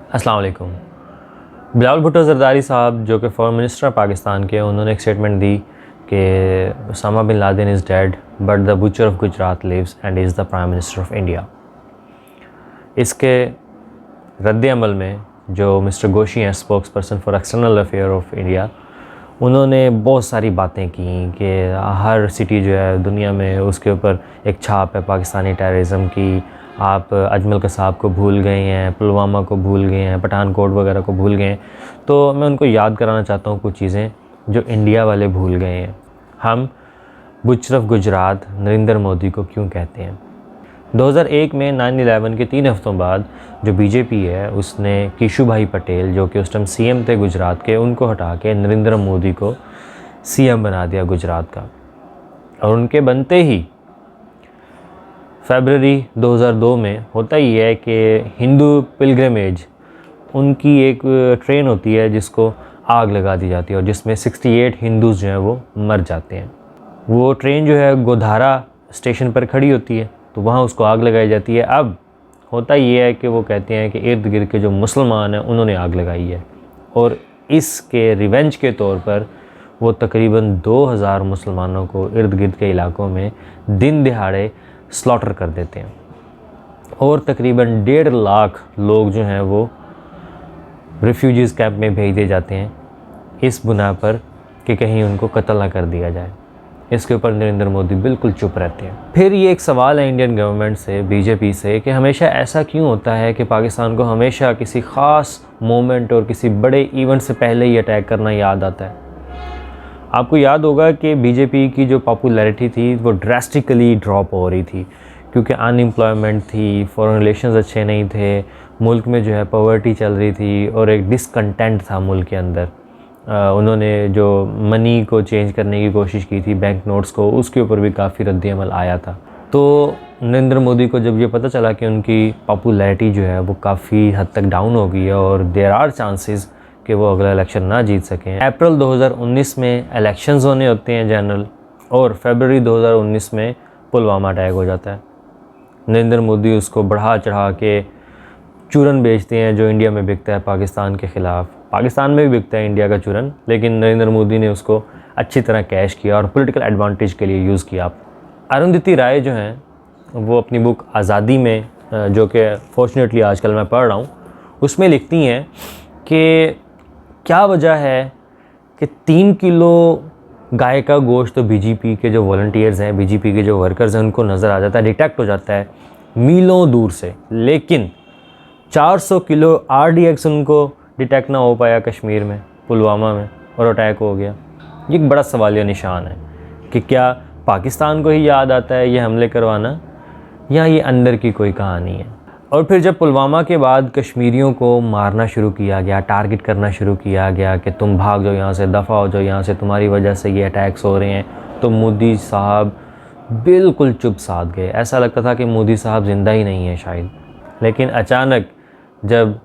अस्सलाम वालेकुम। बिलावल भुट्टो ज़रदारी साहब जो कि फॉरेन मिनिस्टर पाकिस्तान के, उन्होंने एक स्टेटमेंट दी कि Osama bin Laden is dead but the butcher of Gujarat lives and is the prime minister of India. इसके रद्द अमल में जो मिस्टर गोशी हैं, spokesperson for external affair of India, उन्होंने बहुत सारी बातें की कि हर सिटी जो है दुनिया में उसके ऊपर एक छाप है पाकिस्तानी टेररिज्म की। आप अजमल कसाब को भूल गए हैं, पुलवामा को भूल गए हैं, पठानकोट वगैरह को भूल गए हैं। तो मैं उनको याद कराना चाहता हूँ कुछ चीज़ें जो इंडिया वाले भूल गए हैं। हम बुचर ऑफ गुजरात नरेंद्र मोदी को क्यों कहते हैं? 2001 में 9/11 के 3 हफ्तों बाद जो बीजेपी है उसने केशुभाई पटेल जो कि उस टाइम सीएम थे गुजरात के, उनको हटा के नरेंद्र मोदी को सीएम बना दिया गुजरात का। और उनके बनते ही फरवरी 2002 में होता ही है कि हिंदू पिलग्रिमेज, उनकी एक ट्रेन होती है जिसको आग लगा दी जाती है और जिसमें 68 हिंदूज़ जो हैं वो मर जाते हैं। वो ट्रेन जो है गोधारा स्टेशन पर खड़ी होती है तो वहाँ उसको आग लगाई जाती है। अब होता ये है कि वो कहते हैं कि इर्द गिर्द के जो मुसलमान हैं उन्होंने आग लगाई है और इसके रिवेंज के तौर पर वो तकरीबन 2000 मुसलमानों को इर्द गिर्द के इलाकों में दिन दिहाड़े स्लॉटर कर देते हैं और तकरीबन 1.5 लाख लोग जो हैं वो रिफ्यूजीज़ कैंप में भेज दिए जाते हैं इस बुना पर कि कहीं उनको कत्ल ना कर दिया जाए। इसके ऊपर नरेंद्र मोदी बिल्कुल चुप रहते हैं। फिर ये एक सवाल है इंडियन गवर्नमेंट से, बीजेपी से, कि हमेशा ऐसा क्यों होता है कि पाकिस्तान को हमेशा किसी ख़ास मोमेंट और किसी बड़े इवेंट से पहले ही अटैक करना याद आता है। आपको याद होगा कि बीजेपी की जो पॉपुलैरिटी थी वो ड्रास्टिकली ड्रॉप हो रही थी क्योंकि अनएम्प्लॉयमेंट थी, फॉरेन रिलेशंस अच्छे नहीं थे, मुल्क में जो है पॉवर्टी चल रही थी और एक डिसकंटेंट था मुल्क के अंदर। उन्होंने जो मनी को चेंज करने की कोशिश की थी, बैंक नोट्स को, उसके ऊपर भी काफ़ी रद्द-ए-अमल आया था। तो नरेंद्र मोदी को जब ये पता चला कि उनकी पॉपुलैरिटी जो है वो काफ़ी हद तक डाउन हो गई है और देयर आर चांसेस कि वो अगला इलेक्शन ना जीत सकें। अप्रैल 2019 में इलेक्शंस होने होते हैं जनरल और फरवरी 2019 में पुलवामा अटैक हो जाता है। नरेंद्र मोदी उसको बढ़ा चढ़ा के चूरन बेचते हैं जो इंडिया में बिकता है पाकिस्तान के ख़िलाफ़। पाकिस्तान में भी बिकता है इंडिया का चूरन, लेकिन नरेंद्र मोदी ने उसको अच्छी तरह कैश किया और पॉलिटिकल एडवांटेज के लिए यूज़ किया। अरुंधति राय जो हैं वो अपनी बुक आज़ादी में, जो कि फॉर्चुनेटली आजकल मैं पढ़ रहा हूँ, उसमें लिखती हैं कि क्या वजह है कि 3 किलो गाय का गोश्त तो बीजेपी के जो वॉलंटियर्स हैं, बीजेपी के जो वर्कर्स हैं, उनको नज़र आ जाता है, डिटेक्ट हो जाता है मीलों दूर से, लेकिन 400 किलो RDX उनको डिटेक्ट ना हो पाया कश्मीर में, पुलवामा में, और अटैक हो गया। ये एक बड़ा सवालिया निशान है कि क्या पाकिस्तान को ही याद आता है ये हमले करवाना या ये अंदर की कोई कहानी है। और फिर जब पुलवामा के बाद कश्मीरियों को मारना शुरू किया गया, टारगेट करना शुरू किया गया कि तुम भाग जाओ यहाँ से, दफ़ा हो जाओ यहाँ से, तुम्हारी वजह से ये अटैक्स हो रहे हैं, तो मोदी साहब बिल्कुल चुप साध गए। ऐसा लगता था कि मोदी साहब ज़िंदा ही नहीं है शायद। लेकिन अचानक जब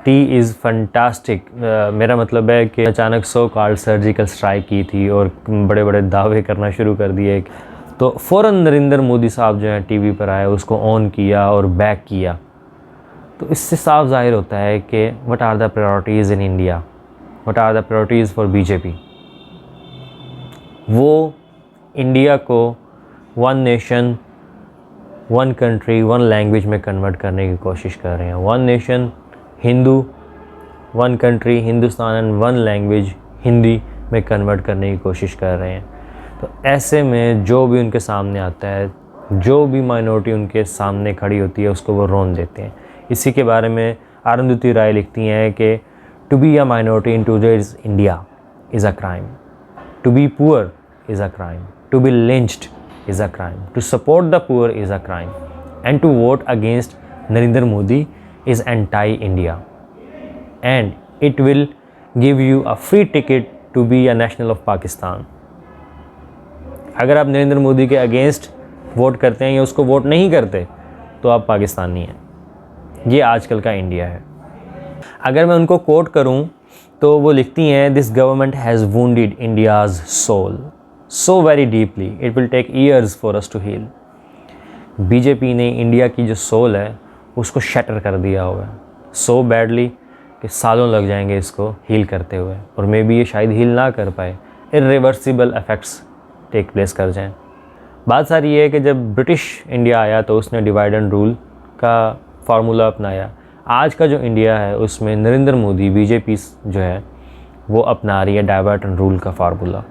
टी इज़ फंटास्टिक, मेरा मतलब है कि अचानक सो कॉल्ड सर्जिकल स्ट्राइक की थी और बड़े बड़े दावे करना शुरू कर दिए, तो फ़ौरन नरेंद्र मोदी साहब जो है टीवी पर आए, उसको ऑन किया और बैक किया। तो इससे साफ ज़ाहिर होता है कि what are the priorities in India, what are the priorities for BJP. वो इंडिया को one nation, one country, one language में कन्वर्ट करने की कोशिश कर रहे हैं। One nation Hindu, one country Hindustan and one language Hindi में कन्वर्ट करने की कोशिश कर रहे हैं। तो ऐसे में जो भी उनके सामने आता है, जो भी माइनॉरिटी उनके सामने खड़ी होती है, उसको वो रोन देते हैं। इसी के बारे में अरुंधति राय लिखती हैं कि to be a minority in today's India is a crime, to be poor is a crime, to be lynched is a crime, to support the poor is a crime, and to vote against Narendra Modi is anti-India, and it will give you a free ticket to be a national of Pakistan। अगर आप नरेंद्र मोदी के against vote करते हैं या उसको vote नहीं करते तो आप पाकिस्तानी हैं। ये आजकल का इंडिया है। अगर मैं उनको कोट करूं तो वो लिखती हैं, this government has wounded India's soul so very deeply it will take years for us to heal। BJP ने इंडिया की जो सोल है उसको शटर कर दिया हुआ है। सो बैडली कि सालों लग जाएंगे इसको हील करते हुए, और मे बी ये शायद हील ना कर पाए, इरिवर्सिबल इफ़ेक्ट्स टेक प्लेस कर जाएं। बात सारी ये है कि जब ब्रिटिश इंडिया आया तो उसने डिवाइड एंड रूल का फार्मूला अपनाया। आज का जो इंडिया है उसमें नरेंद्र मोदी बीजेपी जो है वो अपना रही है डाइवर्ट एंड रूल का फार्मूला।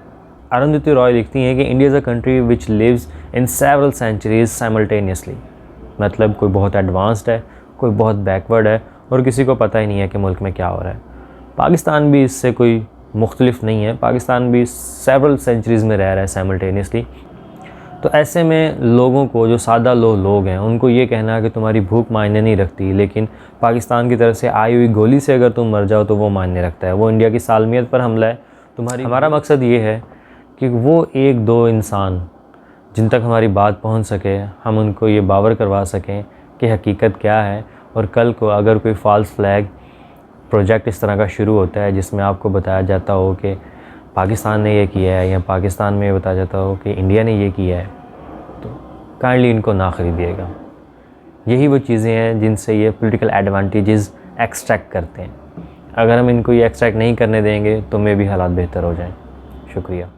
अरुंधति रॉय लिखती हैं कि India is a country which lives in several centuries simultaneously, मतलब कोई बहुत एडवांस्ड है, कोई बहुत बैकवर्ड है, और किसी को पता ही नहीं है कि मुल्क में क्या हो रहा है। पाकिस्तान भी इससे कोई मुख्तलिफ नहीं है, पाकिस्तान भी सेवरल सेंचुरीज़ में रह रहा है साइमल्टेनियसली। तो ऐसे में लोगों को, जो सादा लोग हैं, उनको ये कहना है कि तुम्हारी भूख मायने नहीं रखती, लेकिन पाकिस्तान की तरफ से आई हुई गोली से अगर तुम मर जाओ तो वो मायने रखता है, वो इंडिया की सालमियत पर हमला है तुम्हारी। हमारा मकसद ये है कि वो एक दो इंसान जिन तक हमारी बात पहुंच सके, हम उनको ये बावर करवा सकें कि हकीकत क्या है, और कल को अगर कोई फ़ॉल्स फ्लैग प्रोजेक्ट इस तरह का शुरू होता है जिसमें आपको बताया जाता हो कि पाकिस्तान ने ये किया है, या पाकिस्तान में ये बताया जाता हो कि इंडिया ने ये किया है, तो काइंडली इनको ना ख़रीदिएगा। यही वो चीज़ें हैं जिनसे ये पॉलिटिकल एडवांटेजेस एक्सट्रैक्ट करते हैं। अगर हम इनको ये एक्सट्रैक्ट नहीं करने देंगे तो मे भी हालात बेहतर हो जाएं। शुक्रिया।